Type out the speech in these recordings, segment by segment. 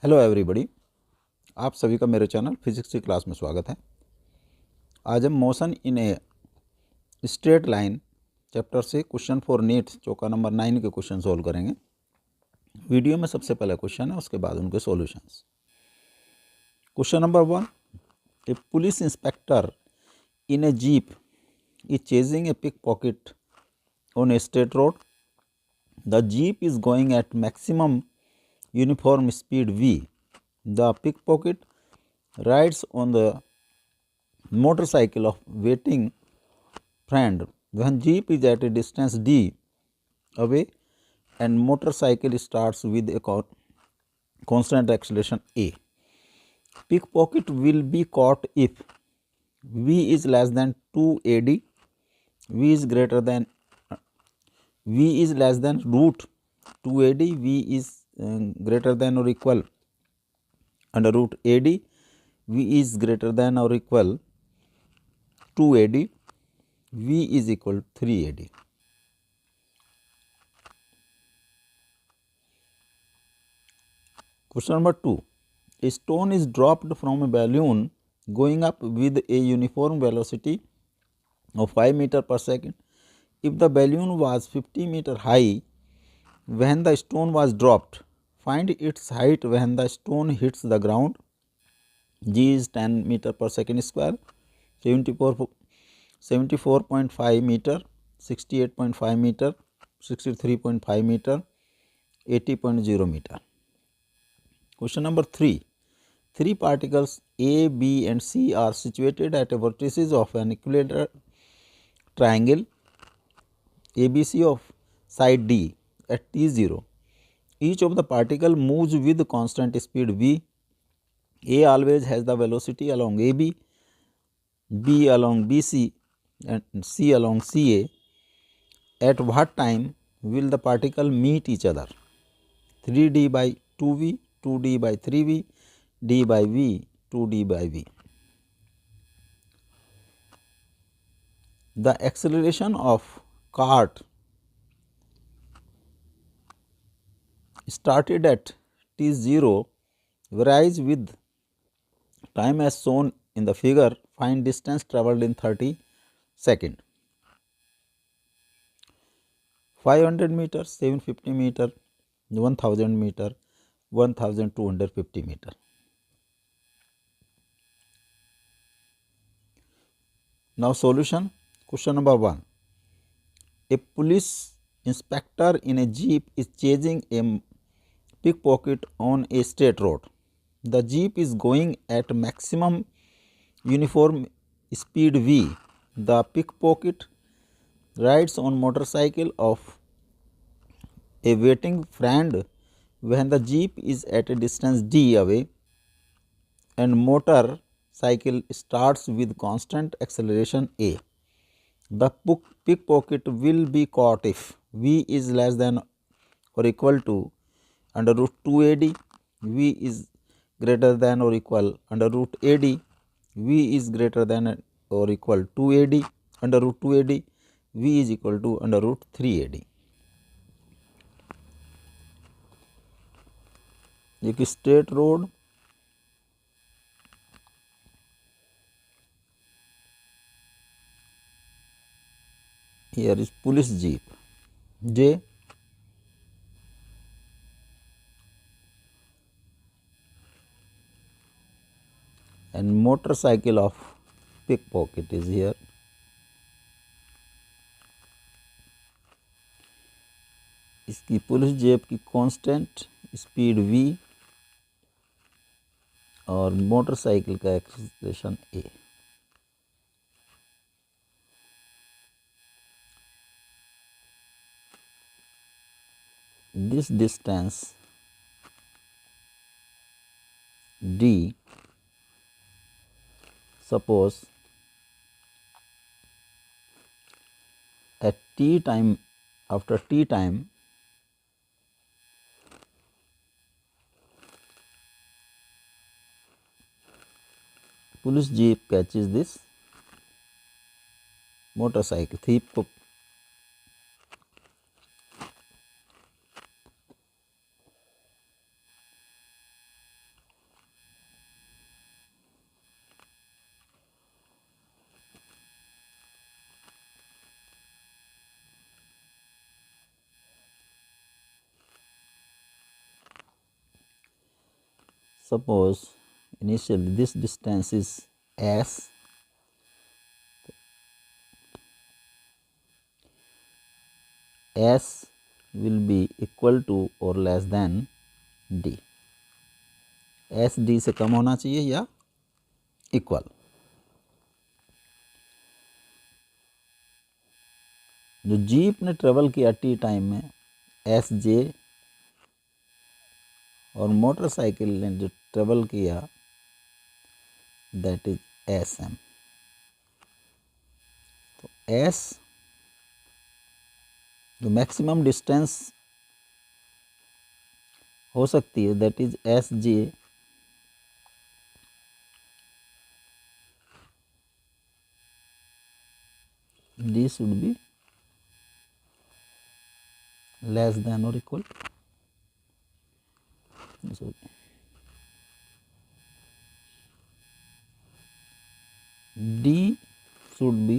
Hello everybody, आप सभी का मेरे चैनल फिजिक्स की क्लास में स्वागत है। आज हम motion in a straight line chapter से क्वेश्चन फॉर नीट्स चौका नंबर 9 के क्वेश्चन सोल्व करेंगे। वीडियो में सबसे पहले क्वेश्चन है, उसके बाद उनके solutions. Question number 1, a police inspector in a jeep is chasing a pick pocket on a straight road. The jeep is going at maximum uniform speed v. The pickpocket rides on the motorcycle of waiting friend when jeep is at a distance d away and motorcycle starts with a constant acceleration a. Pickpocket will be caught if v is less than 2 ad, v is greater than root 2 ad, v is greater than or equal under root ad, v is greater than or equal 2 ad, v is equal to 3 ad. Question number 2, a stone is dropped from a balloon going up with a uniform velocity of 5 meter per second. If the balloon was 50 meter high when the stone was dropped, find its height when the stone hits the ground. G is 10 meter per second square, 74.5 meter, 68.5 meter, 63.5 meter, 80.0 meter. Question number 3, three particles A, B and C are situated at a vertices of an equilateral triangle ABC of side D at T0. Each of the particle moves with constant speed v. A always has the velocity along AB, B along BC and C along CA. At what time will the particle meet each other? 3d by 2v, 2d by 3v, d by v, 2d by v. The acceleration of cart started at t0 varies with time as shown in the figure. Find distance travelled in 30 seconds. 500 meter, 750 meter, 1000 meter, 1250 meter. Now solution. Question number 1, a police inspector in a jeep is chasing a pickpocket on a straight road. The jeep is going at maximum uniform speed v. The pickpocket rides on motorcycle of a waiting friend when the jeep is at a distance d away and motorcycle starts with constant acceleration a. The pickpocket will be caught if v is less than or equal to under root 2 ad, v is greater than or equal under root ad, v is greater than or equal 2 ad under root 2 ad, v is equal to under root 3 ad. एक straight road, here is police jeep J, and motorcycle of pickpocket is here. इसकी police जेब की constant speed v और motorcycle का acceleration a. This distance d, suppose at t time, after t time police jeep catches this motorcycle thief. suppose initially this distance is s, s will be equal to or less than d, s d से कम होना चाहिए या equal. जो jeep ने travel किया T time में S जे, और motorcycle ने जो ट्रेवल किया दैट इज एस एम। तो एस जो मैक्सिमम डिस्टेंस हो सकती है that is S J D should be less than or equal, sorry, D should be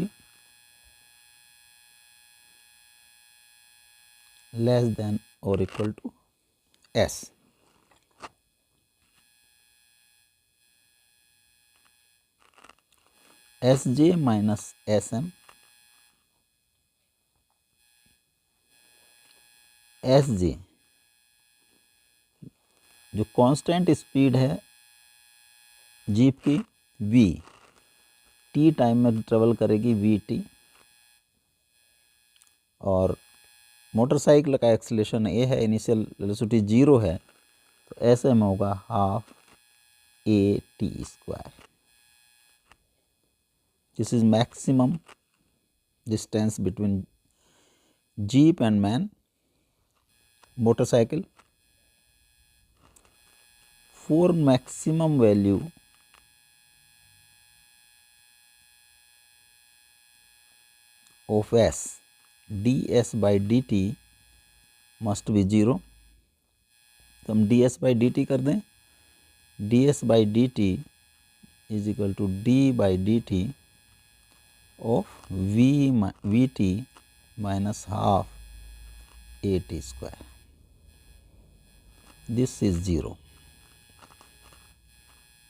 less than or equal to S. Sj minus Sm, Sj जो constant speed है jeep की v, t time में travel करेगी vt, और motorcycle का acceleration a है, initial velocity 0 है, तो ऐसे में होगा half a t square. This is maximum distance between jeep and man motorcycle. For maximum value of s, ds by dt must be 0। तो हम ds by dt कर दें, ds by dt is equal to d by dt of vt minus half at square। This is 0।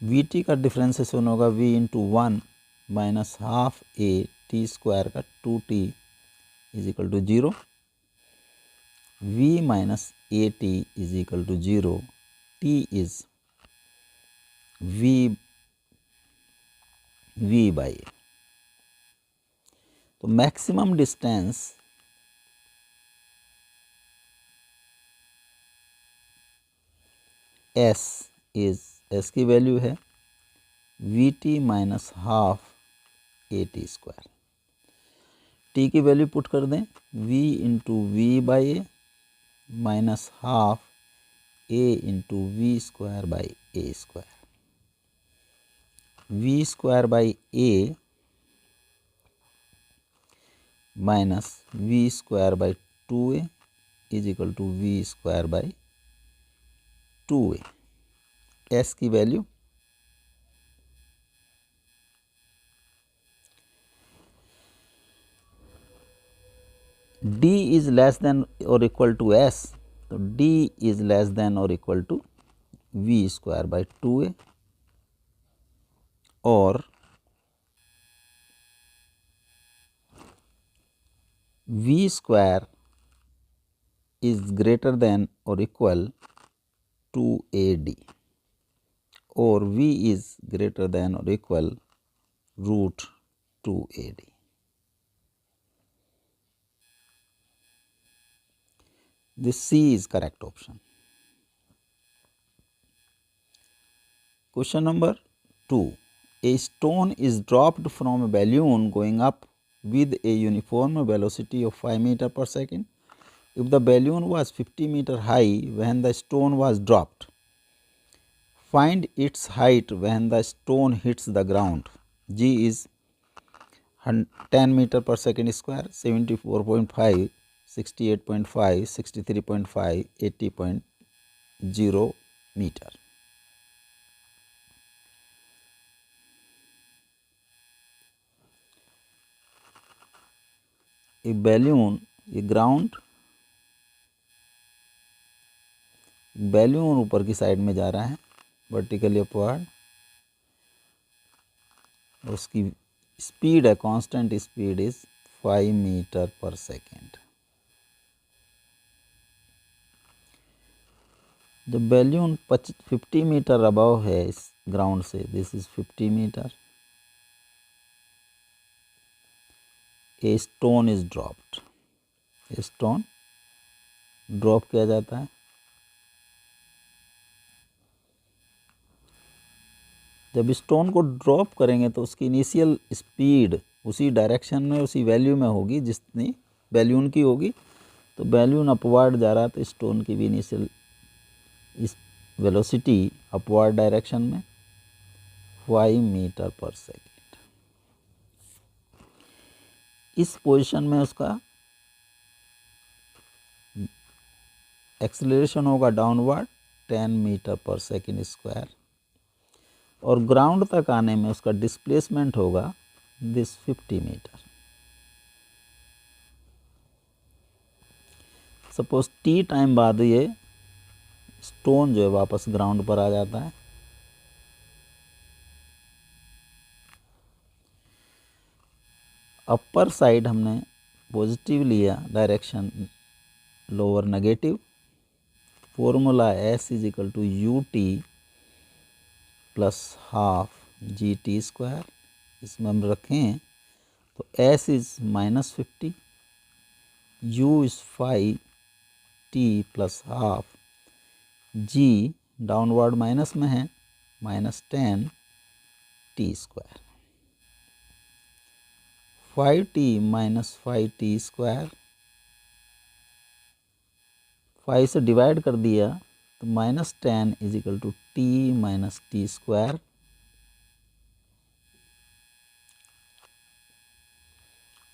vt का differentiation होगा v into 1 minus half A T square का 2t is equal to 0। v minus A T is equal to 0, t is v by A. तो maximum distance s is, s की value है vt minus half A T square. t की value put कर दें v into V by A minus half a into V square by a square. V square by A minus v square by 2a is equal to v square by 2a। s की value d is less than और equal to s, तो d is less than और equal to v square by 2a, और v square is greater than or equal to AD, or V is greater than or equal root 2AD. This C is correct option. Question number 2. A stone is dropped from a balloon going up with a uniform velocity of 5 meters per second. If the balloon was 50 meters high when the stone was dropped, find its height when the stone hits the ground. G is 10 meter per second square, 74.5, 68.5, 63.5, 80.0 meter. A balloon, a ground balloon ऊपर की side में जा रहा है vertically upward, उसकी speed है, constant speed is 5 metre per second. जब balloon 50 metre above है इस ग्राउंड से, this is 50 metre, a stone is dropped, stone drop किया जाता है। जब स्टोन को ड्रॉप करेंगे तो उसकी इनिशियल स्पीड उसी डायरेक्शन में, उसी वैल्यू में होगी जितनी बैल्यून की होगी। तो बैल्यून अपवर्ड जा रहा है तो स्टोन की भी इनिशियल इस वेलोसिटी अपवर्ड डायरेक्शन में 5 मीटर पर सेकेंड। इस पोजीशन में उसका एक्सेलरेशन होगा downward 10 metre per second square, और ग्राउंड तक आने में उसका डिस्प्लेसमेंट होगा this 50 metre. Suppose t time बाद ये स्टोन जो है वापस ग्राउंड पर आ जाता है। अपर साइड हमने पॉजिटिव लिया direction, lower negative. Formula s is equal to u t plus half g t square. इसमें हम रखें तो s is -50, u is 5 t plus half, g downward minus में है -10 T square. 5t minus 5t square, 5 से divide कर दिया तो -10 is equal to T minus T square,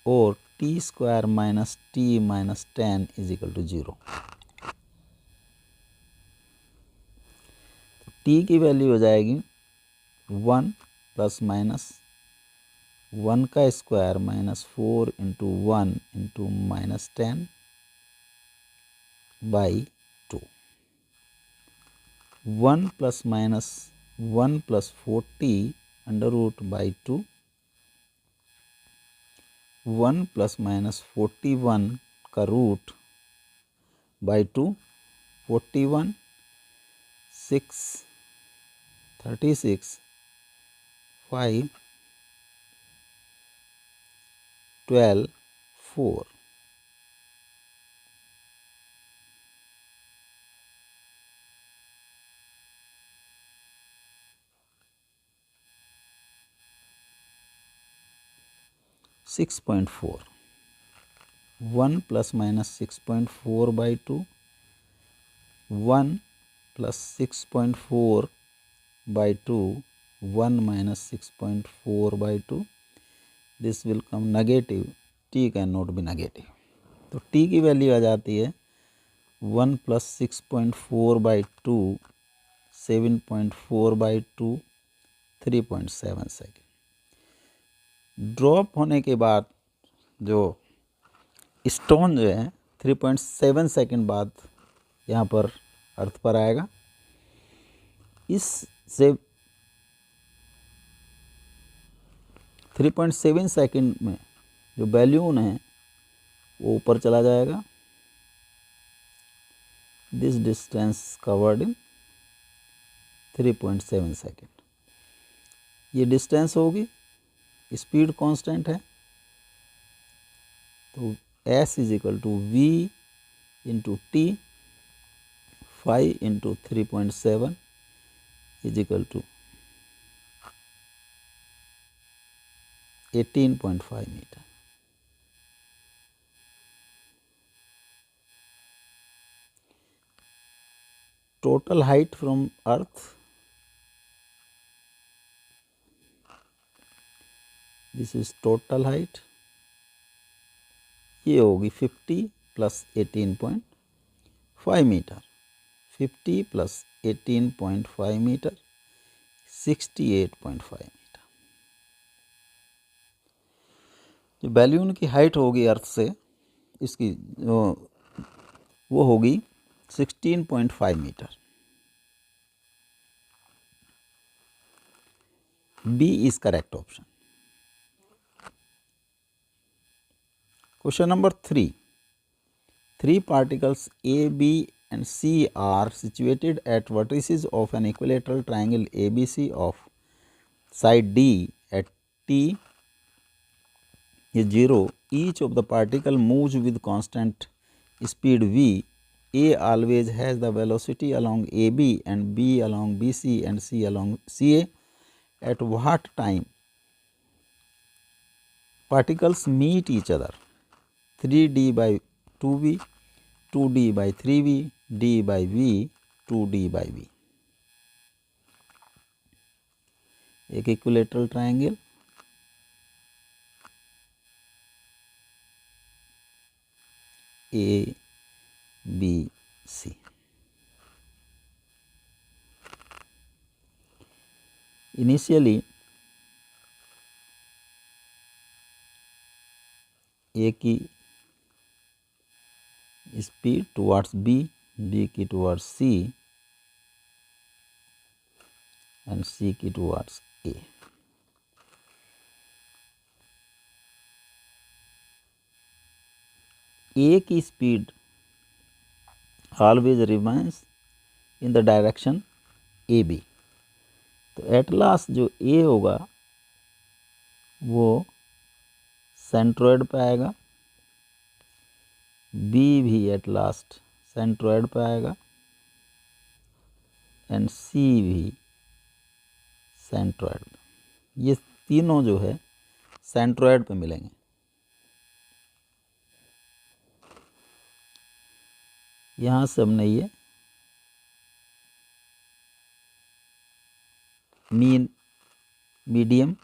और T square minus T minus 10 is equal to 0। T की value हो जाएगी 1 प्लस माइनस 1 का square -4 into 1 into -10 by 2। 1 plus minus 1 plus 40 under root by 2, 1 plus minus 41 का root by 2, 41 6 36 5 12 4। Six point 1 plus माइनस 6.4 by 2, 1 plus 6.4 by 2, 1 minus 6.4 by 2, this will come negative, T can not be negative. तो T की value आ जाती है 1 plus 6.4 by 2, 7.4 by 2, 3.7 second. Drop होने के बाद जो स्टोन जो है 3.7 सेकेंड बाद यहाँ पर अर्थ पर आएगा। इससे 3.7 सेकेंड में जो बैल्यून है वो ऊपर चला जाएगा। This distance covered in 3.7 second. ये डिस्टेंस होगी, स्पीड कांस्टेंट है, तो s is equal to v into t, 5 into 3.7 is equal to 18.5 metre. Total height from earth, this is total height, ये होगी 50 plus 18.5 metre. 50 plus 18.5 metre 68.5 metre. जो balloon की height होगी अर्थ से, इसकी वो होगी 16.5 metre. B is correct option. Question number 3. Three particles A, B and C are situated at vertices of an equilateral triangle ABC of side D at T is 0. Each of the particle moves with constant speed V. A always has the velocity along AB and B along BC and C along CA. At what time particles meet each other? 3D by 2V, 2D by 3V, D by V, 2D by V. एक equilateral triangle A B C. Initially A की speed towards B, B की towards C and C की towards A. A की speed always remains in the direction AB. तो at last जो A होगा वो centroid पे आएगा, B भी एट लास्ट सेंट्रोइड पे आएगा एंड C भी सेंट्रोइड. ये तीनों जो है सेंट्रोइड पे मिलेंगे. यहाँ से हमने ये मीन मीडियम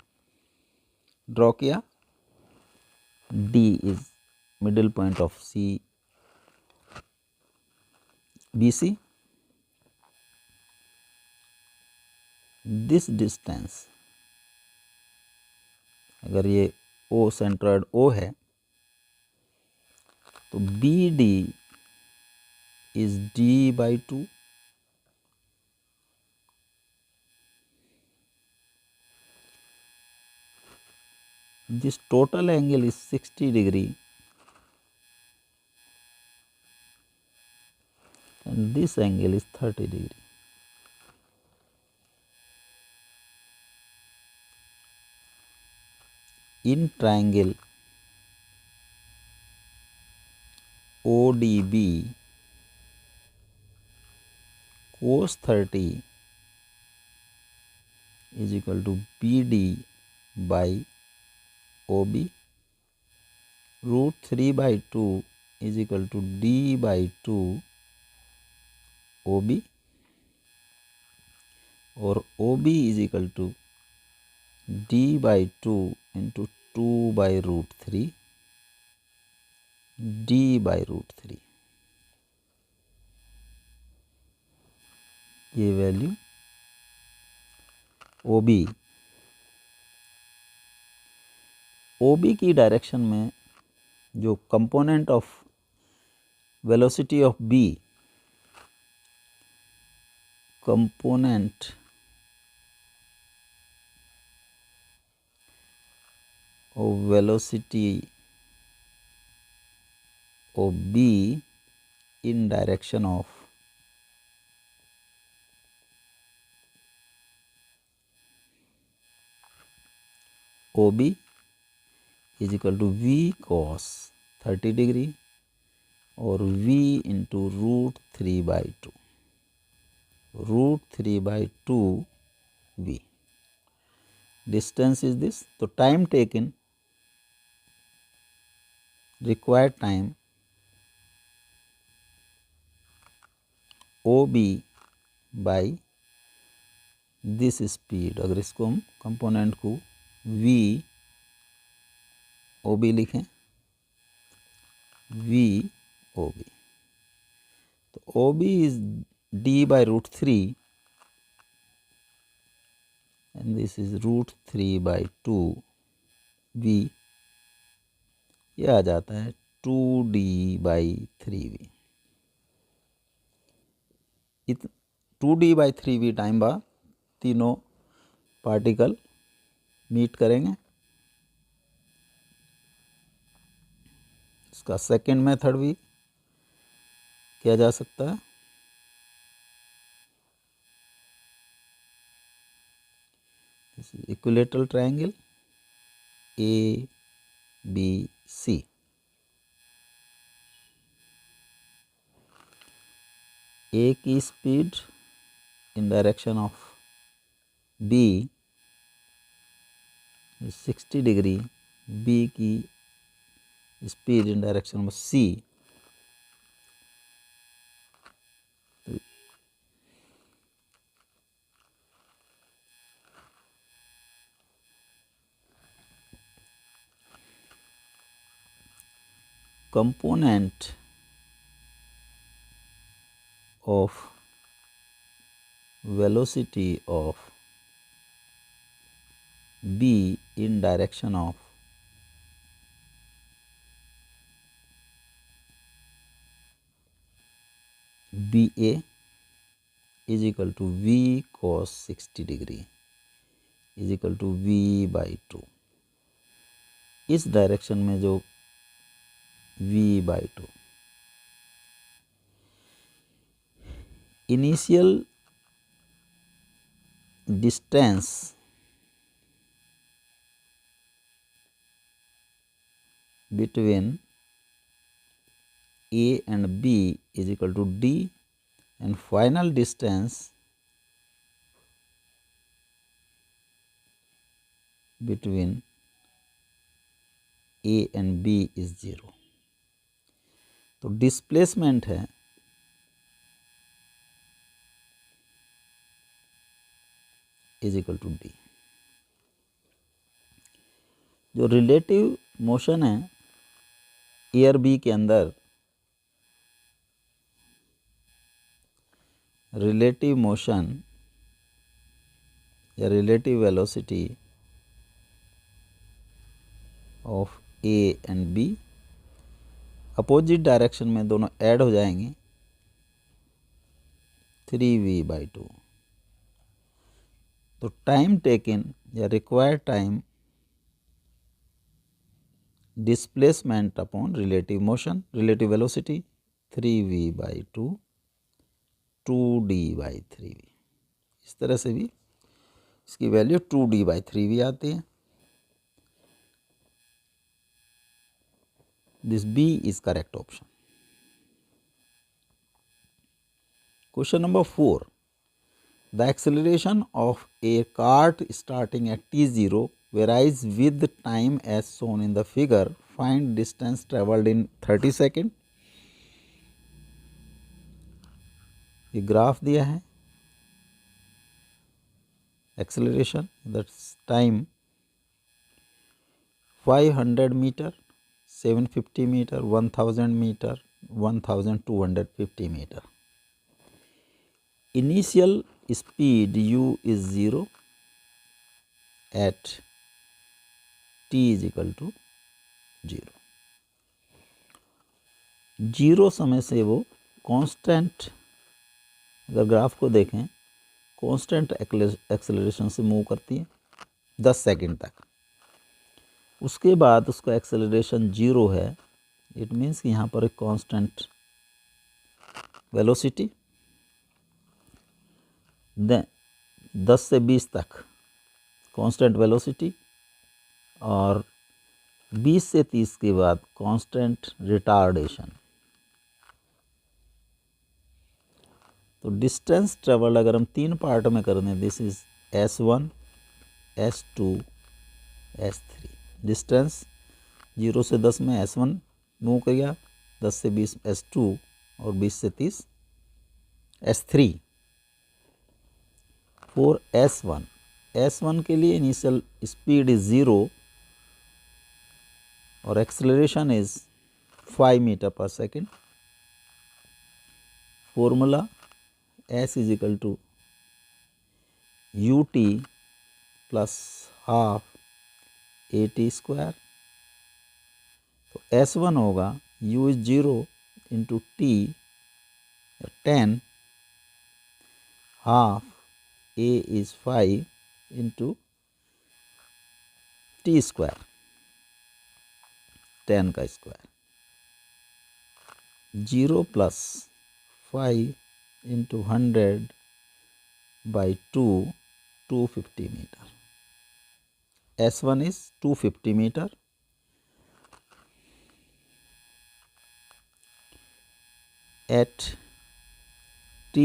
ड्रॉ किया. D is middle point of C BC. This distance, अगर ये O सेंट्रोइड O है तो BD is D by 2. This total angle is 60 degree and this angle is 30 degree. In triangle ODB, cos 30 is equal to BD by OB. Root 3 by 2 is equal to D by 2 OB, और OB is equal to D by 2 into 2 by root 3 D by root 3. ये value OB की direction में जो component of velocity of B, component of velocity of B in direction of OB is equal to V cos 30 degree और V into root 3 by 2. Root 3 by 2 V. Distance is this. तो time taken, required time OB by this speed. अगर इसको हम component को V OB लिखें, V OB, तो OB is D by root 3 and this is root 3 by 2 V. यह आ जाता है 2D by 3V. 2D by 3V time बाद तीनों पार्टिकल मीट करेंगे। इसका सेकंड मेथड भी किया जा सकता है। Equilateral triangle ABC। ए की speed in direction of B is 60 degree, B की speed in direction of C component of velocity of B in direction of BA is equal to V cos 60 degree is equal to V/2। इस direction में जो V/2 initial distance between A and B is equal to D, and final distance between A and B is 0। तो displacement है is equal to D. जो relative motion है एयर B के अंदर, रिलेटिव मोशन या relative velocity of A and B opposite direction में दोनों ऐड हो जाएंगे 3v/2। तो टाइम टेकन या required time displacement upon relative motion, relative velocity 3v/2 2d/3v। इस तरह से भी इसकी वैल्यू 2d/3v आती है। This B is correct option। Question number 4. The acceleration of a cart starting at t0 varies with time as shown in the figure. Find distance traveled in 30 seconds। ये graph दिया है acceleration, that's time 500 metre, 750 metre, 1000 metre, 1250 metre. Initial speed u is 0 at t is equal to 0। 0 समय से वो constant, अगर graph को देखें, constant acceleration से मूव करती है 10 सेकंड तक। उसके बाद उसका एक्सेलरेशन 0 है। इट मीन्स कि यहाँ पर एक कांस्टेंट वेलोसिटी 10 से 20 तक कांस्टेंट वेलोसिटी, और 20 से 30 के बाद कांस्टेंट रिटार्डेशन। तो डिस्टेंस ट्रेवल अगर हम 3 पार्ट में कर दें, this is S1, S2, S3। Distance 0 से 10 में S1 मूव किया, 10 से 20 S2 और 20 से 30 S3। फॉर S1 के लिए इनिशियल स्पीड इज 0 और acceleration is 5 metre per second. Formula S is equal to ut plus half AT square. तो S1 होगा u is 0 into T 10, half A is 5 into T square 10 का square 0 plus 5 into 100 by 250 metre. S1 is 250 meter. At t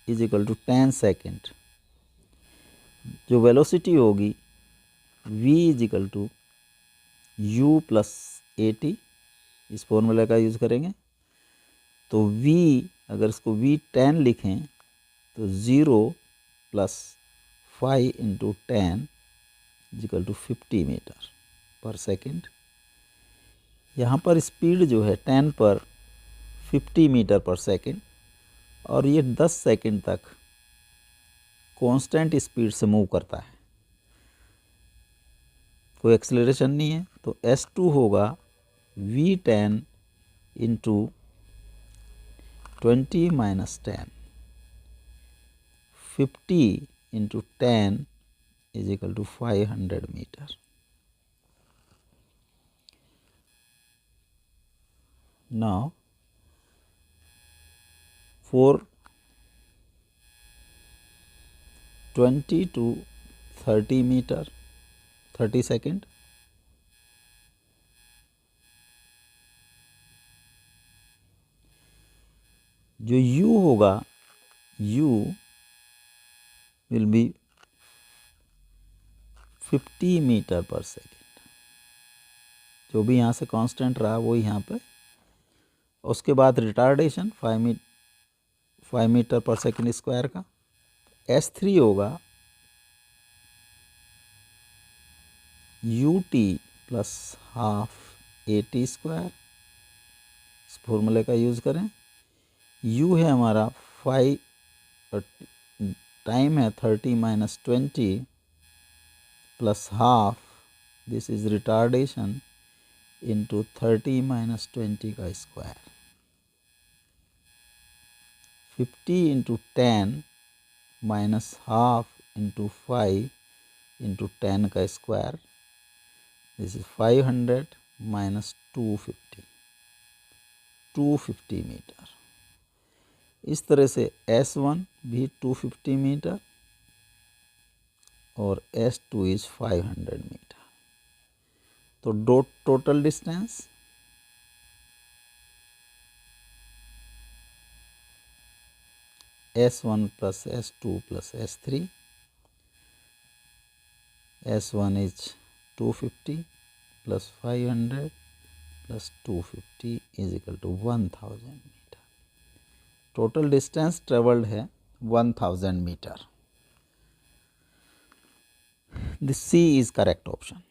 is equal to 10 second जो velocity होगी v is equal to u plus A T, इस formula का use करेंगे. तो v अगर इसको v10 लिखें तो 0 plus 5 into 10 is equal to 50 metre per second. यहाँ पर स्पीड जो है 10 पर 50 मीटर पर सेकेंड और ये 10 सेकेंड तक कांस्टेंट स्पीड से मूव करता है, कोई एक्सेलरेशन नहीं है. तो S2 होगा V10 into 20 minus 10, 50 into 10 is equal to 500 metre. Now for 20 to 30 meter 30 second जो u होगा u will be 50 metre per second. जो भी यहाँ से कांस्टेंट रहा वो यहाँ पे. उसके बाद retardation 5 metre per second square का. S3 होगा ut plus half A T square. इस फॉर्मूले का यूज़ करें. u है हमारा 5, टाइम है 30 minus 20 plus half, this is retardation into 30 minus 20 का square. 50 into 10 minus half into 5 into 10 का square, this is 500 minus 250 metre. इस तरह से S1 भी 250 मीटर और S2 इज 500 मीटर. तो total distance S1 plus S2 plus S3. S1 is 250 plus 500 plus 250 is equal to 1000 meter. Total distance traveled है 1000 meter. The C is correct option.